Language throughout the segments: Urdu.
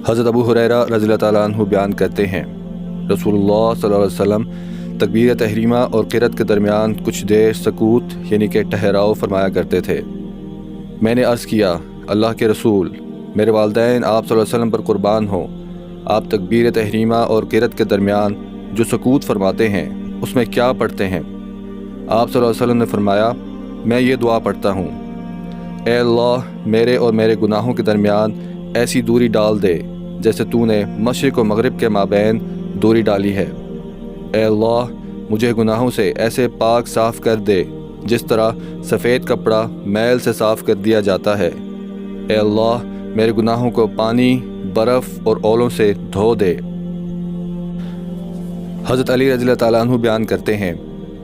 حضرت ابو ہریرہ رضی اللہ تعالیٰ عنہ بیان کرتے ہیں، رسول اللہ صلی اللہ علیہ وسلم تکبیر تحریمہ اور قرأت کے درمیان کچھ دیر سکوت یعنی کہ ٹھہراؤ فرمایا کرتے تھے۔ میں نے عرض کیا، اللہ کے رسول، میرے والدین آپ صلی اللہ علیہ وسلم پر قربان ہوں، آپ تکبیر تحریمہ اور قرأت کے درمیان جو سکوت فرماتے ہیں اس میں کیا پڑھتے ہیں؟ آپ صلی اللہ علیہ وسلم نے فرمایا، میں یہ دعا پڑھتا ہوں، اے اللہ میرے اور میرے گناہوں کے درمیان ایسی دوری ڈال دے جیسے تو نے مشرق و مغرب کے مابین دوری ڈالی ہے۔ اے اللہ مجھے گناہوں سے ایسے پاک صاف کر دے جس طرح سفید کپڑا میل سے صاف کر دیا جاتا ہے۔ اے اللہ میرے گناہوں کو پانی، برف اور اولوں سے دھو دے۔ حضرت علی رضی اللہ تعالیٰ عنہ بیان کرتے ہیں،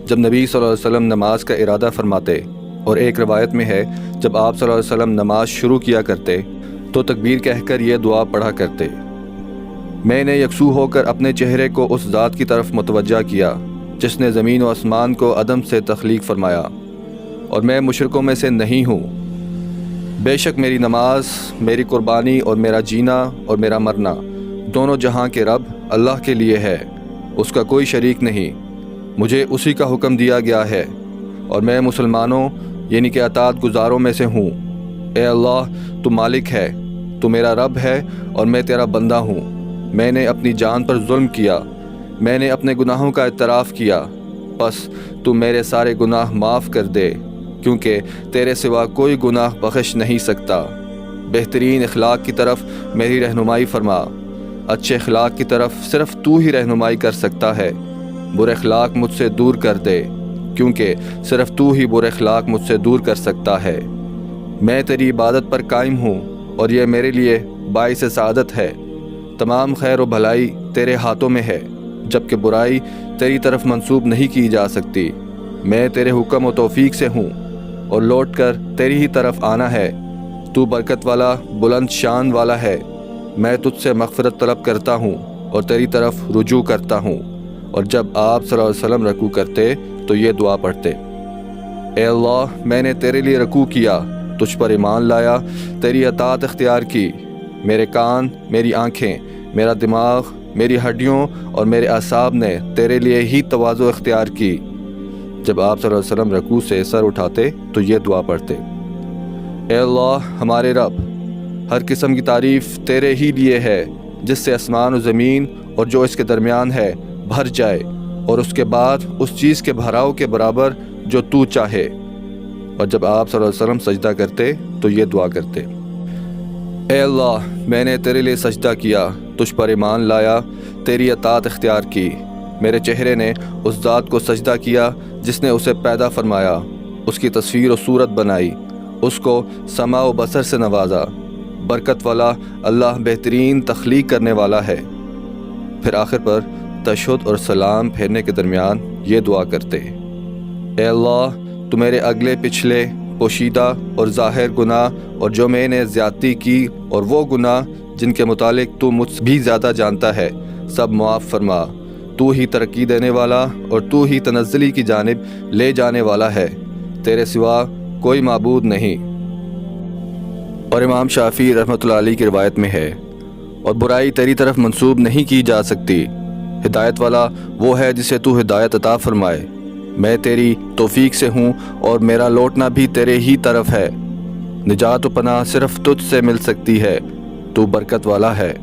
جب نبی صلی اللہ علیہ وسلم نماز کا ارادہ فرماتے، اور ایک روایت میں ہے جب آپ صلی اللہ علیہ وسلم نماز شروع کیا کرتے تو تکبیر کہہ کر یہ دعا پڑھا کرتے، میں نے یکسو ہو کر اپنے چہرے کو اس ذات کی طرف متوجہ کیا جس نے زمین و آسمان کو عدم سے تخلیق فرمایا، اور میں مشرکوں میں سے نہیں ہوں۔ بے شک میری نماز، میری قربانی اور میرا جینا اور میرا مرنا دونوں جہاں کے رب اللہ کے لیے ہے، اس کا کوئی شریک نہیں، مجھے اسی کا حکم دیا گیا ہے، اور میں مسلمانوں یعنی کہ اطاعت گزاروں میں سے ہوں۔ اے اللہ تو مالک ہے، تو میرا رب ہے اور میں تیرا بندہ ہوں۔ میں نے اپنی جان پر ظلم کیا، میں نے اپنے گناہوں کا اعتراف کیا، بس تو میرے سارے گناہ معاف کر دے، کیونکہ تیرے سوا کوئی گناہ بخش نہیں سکتا۔ بہترین اخلاق کی طرف میری رہنمائی فرما، اچھے اخلاق کی طرف صرف تو ہی رہنمائی کر سکتا ہے۔ برے اخلاق مجھ سے دور کر دے، کیونکہ صرف تو ہی برے اخلاق مجھ سے دور کر سکتا ہے۔ میں تیری عبادت پر قائم ہوں اور یہ میرے لیے باعث سعادت ہے۔ تمام خیر و بھلائی تیرے ہاتھوں میں ہے، جبکہ برائی تیری طرف منسوب نہیں کی جا سکتی۔ میں تیرے حکم و توفیق سے ہوں اور لوٹ کر تیری ہی طرف آنا ہے۔ تو برکت والا، بلند شان والا ہے۔ میں تجھ سے مغفرت طلب کرتا ہوں اور تیری طرف رجوع کرتا ہوں۔ اور جب آپ صلی اللہ علیہ وسلم رکوع کرتے تو یہ دعا پڑھتے، اے اللہ میں نے تیرے لیے رکوع کیا، تجھ پر ایمان لایا، تیری اطاعت اختیار کی، میرے کان، میری آنکھیں، میرا دماغ، میری ہڈیوں اور میرے اعصاب نے تیرے لیے ہی تواضع اختیار کی۔ جب آپ صلی اللہ علیہ وسلم رکوع سے سر اٹھاتے تو یہ دعا پڑھتے، اے اللہ ہمارے رب، ہر قسم کی تعریف تیرے ہی لیے ہے جس سے آسمان و زمین اور جو اس کے درمیان ہے بھر جائے، اور اس کے بعد اس چیز کے بھراؤ کے برابر جو تو چاہے۔ اور جب آپ صلی اللہ علیہ وسلم سجدہ کرتے تو یہ دعا کرتے، اے اللہ میں نے تیرے لیے سجدہ کیا، تجھ پر ایمان لایا، تیری اطاعت اختیار کی۔ میرے چہرے نے اس ذات کو سجدہ کیا جس نے اسے پیدا فرمایا، اس کی تصویر و صورت بنائی، اس کو سمع و بصر سے نوازا۔ برکت والا اللہ بہترین تخلیق کرنے والا ہے۔ پھر آخر پر تشہد اور سلام پھیرنے کے درمیان یہ دعا کرتے، اے اللہ تو میرے اگلے پچھلے پوشیدہ اور ظاہر گناہ اور جو میں نے زیادتی کی اور وہ گناہ جن کے متعلق تو مجھ سے بھی زیادہ جانتا ہے سب معاف فرما۔ تو ہی ترقی دینے والا اور تو ہی تنزلی کی جانب لے جانے والا ہے، تیرے سوا کوئی معبود نہیں۔ اور امام شافعی رحمۃ اللہ علیہ کی روایت میں ہے، اور برائی تیری طرف منسوب نہیں کی جا سکتی، ہدایت والا وہ ہے جسے تو ہدایت عطا فرمائے۔ میں تیری توفیق سے ہوں اور میرا لوٹنا بھی تیرے ہی طرف ہے۔ نجات و پناہ صرف تجھ سے مل سکتی ہے، تو برکت والا ہے۔